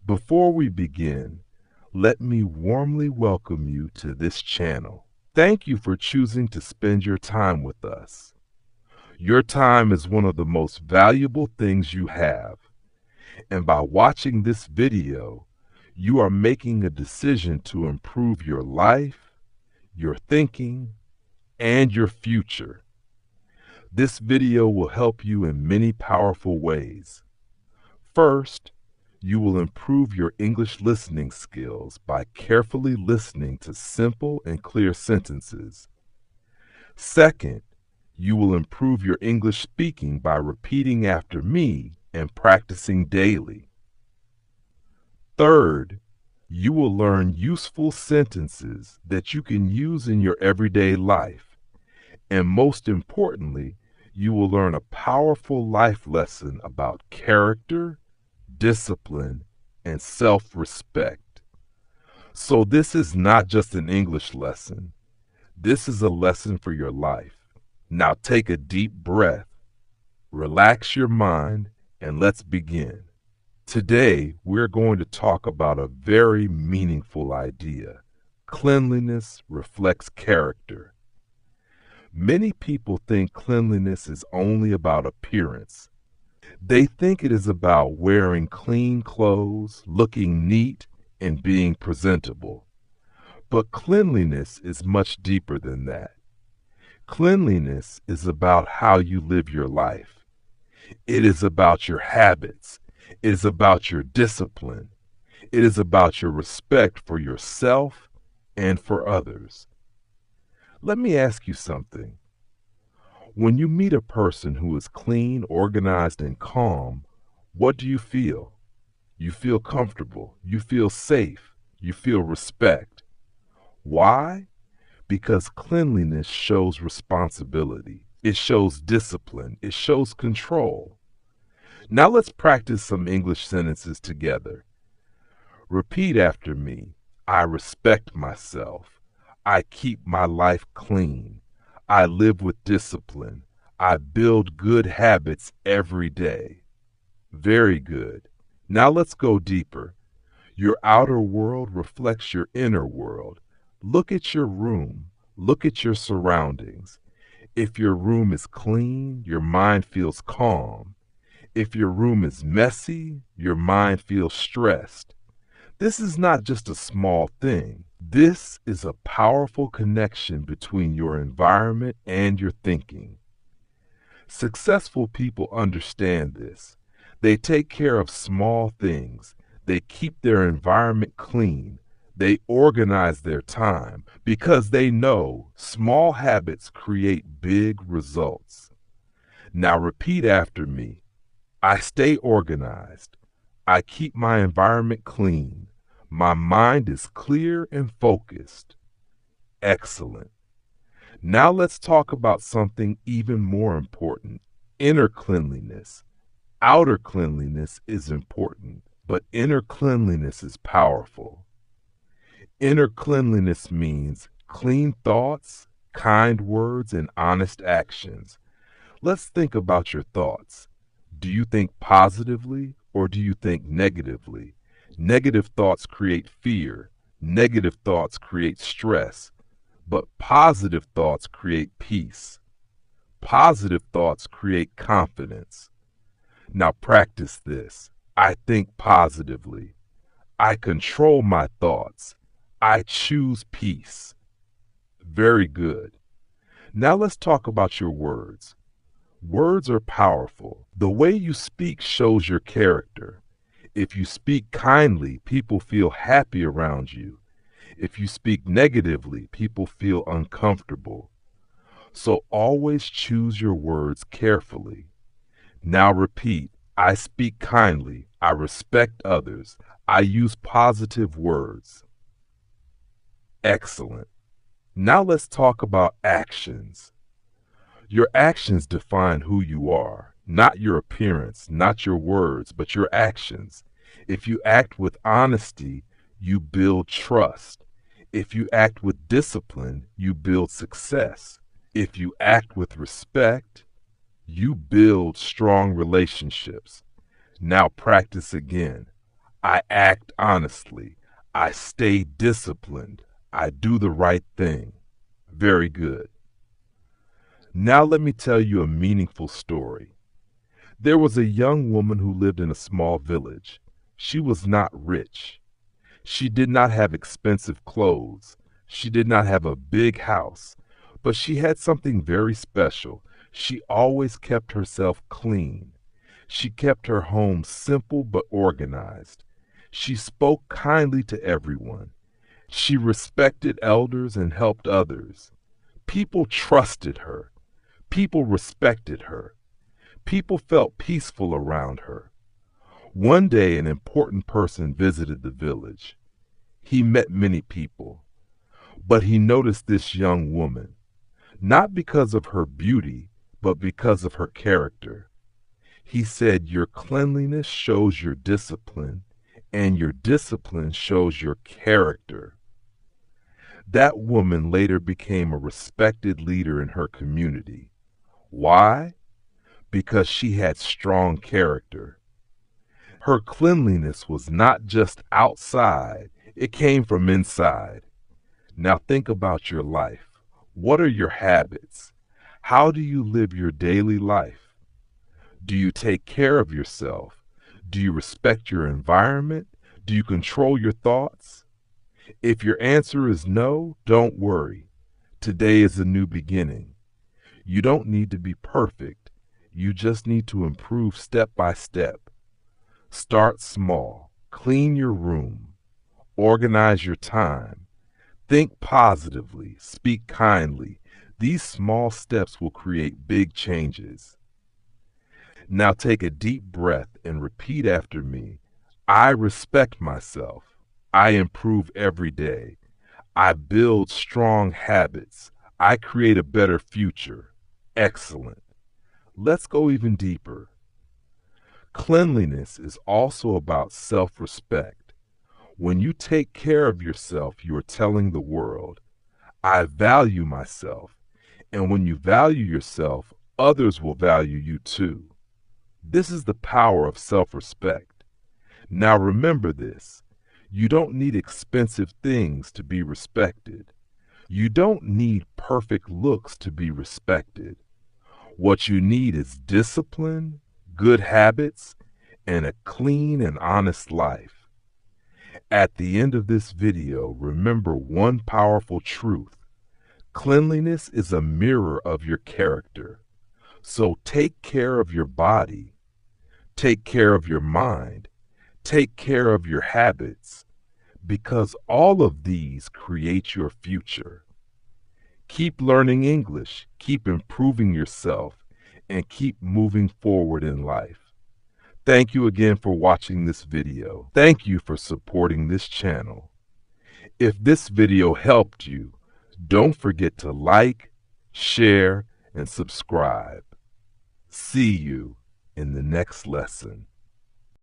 Before we begin, let me warmly welcome you to this channel. Thank you for choosing to spend your time with us. Your time is one of the most valuable things you have, and by watching this video, you are making a decision to improve your life, your thinking, and your future. This video will help you in many powerful ways. First, you will improve your English listening skills by carefully listening to simple and clear sentences. Second, you will improve your English speaking by repeating after me and practicing daily. Third, you will learn useful sentences that you can use in your everyday life. And most importantly, you will learn a powerful life lesson about character, discipline, and self-respect. So this is not just an English lesson. This is a lesson for your life. Now take a deep breath, relax your mind, and let's begin. Today, we're going to talk about a very meaningful idea. Cleanliness reflects character. Many people think cleanliness is only about appearance. They think it is about wearing clean clothes, looking neat, and being presentable. But cleanliness is much deeper than that. Cleanliness is about how you live your life. It is about your habits. It is about your discipline. It is about your respect for yourself and for others. Let me ask you something. When you meet a person who is clean, organized, and calm, what do you feel? You feel comfortable. You feel safe. You feel respect. Why? Because cleanliness shows responsibility. It shows discipline. It shows control. Now let's practice some English sentences together. Repeat after me. I respect myself. I keep my life clean. I live with discipline. I build good habits every day. Very good. Now let's go deeper. Your outer world reflects your inner world. Look at your room. Look at your surroundings. If your room is clean, your mind feels calm. If your room is messy, your mind feels stressed. This is not just a small thing. This is a powerful connection between your environment and your thinking. Successful people understand this. They take care of small things. They keep their environment clean. They organize their time because they know small habits create big results. Now repeat after me. I stay organized. I keep my environment clean. My mind is clear and focused. Excellent. Now let's talk about something even more important. Inner cleanliness. Outer cleanliness is important, but inner cleanliness is powerful. Inner cleanliness means clean thoughts, kind words, and honest actions. Let's think about your thoughts. Do you think positively or do you think negatively? Negative thoughts create fear. Negative thoughts create stress. But positive thoughts create peace. Positive thoughts create confidence. Now practice this. I think positively. I control my thoughts. I choose peace. Very good. Now let's talk about your words. Words are powerful. The way you speak shows your character. If you speak kindly, people feel happy around you. If you speak negatively, people feel uncomfortable. So always choose your words carefully. Now repeat. I speak kindly. I respect others. I use positive words. Excellent. Now let's talk about actions. Your actions define who you are, not your appearance, not your words, but your actions. If you act with honesty, you build trust. If you act with discipline, you build success. If you act with respect, you build strong relationships. Now practice again. I act honestly. I stay disciplined. I do the right thing. Very good. Now let me tell you a meaningful story. There was a young woman who lived in a small village. She was not rich. She did not have expensive clothes. She did not have a big house. But she had something very special. She always kept herself clean. She kept her home simple but organized. She spoke kindly to everyone. She respected elders and helped others. People trusted her. People respected her. People felt peaceful around her. One day, an important person visited the village. He met many people, but he noticed this young woman, not because of her beauty, but because of her character. He said, "Your cleanliness shows your discipline, and your discipline shows your character." That woman later became a respected leader in her community. Why? Because she had strong character. Her cleanliness was not just outside, it came from inside. Now think about your life. What are your habits? How do you live your daily life? Do you take care of yourself? Do you respect your environment? Do you control your thoughts? If your answer is no, don't worry. Today is a new beginning. You don't need to be perfect. You just need to improve step by step. Start small. Clean your room. Organize your time. Think positively. Speak kindly. These small steps will create big changes. Now take a deep breath and repeat after me. I respect myself. I improve every day. I build strong habits. I create a better future. Excellent. Let's go even deeper. Cleanliness is also about self-respect. When you take care of yourself, you are telling the world, I value myself. And when you value yourself, others will value you too. This is the power of self-respect. Now remember this. You don't need expensive things to be respected. You don't need perfect looks to be respected. What you need is discipline, good habits, and a clean and honest life. At the end of this video, remember one powerful truth. Cleanliness is a mirror of your character. So take care of your body. Take care of your mind. Take care of your habits, because all of these create your future. Keep learning English, keep improving yourself, and keep moving forward in life. Thank you again for watching this video. Thank you for supporting this channel. If this video helped you, don't forget to like, share, and subscribe. See you in the next lesson.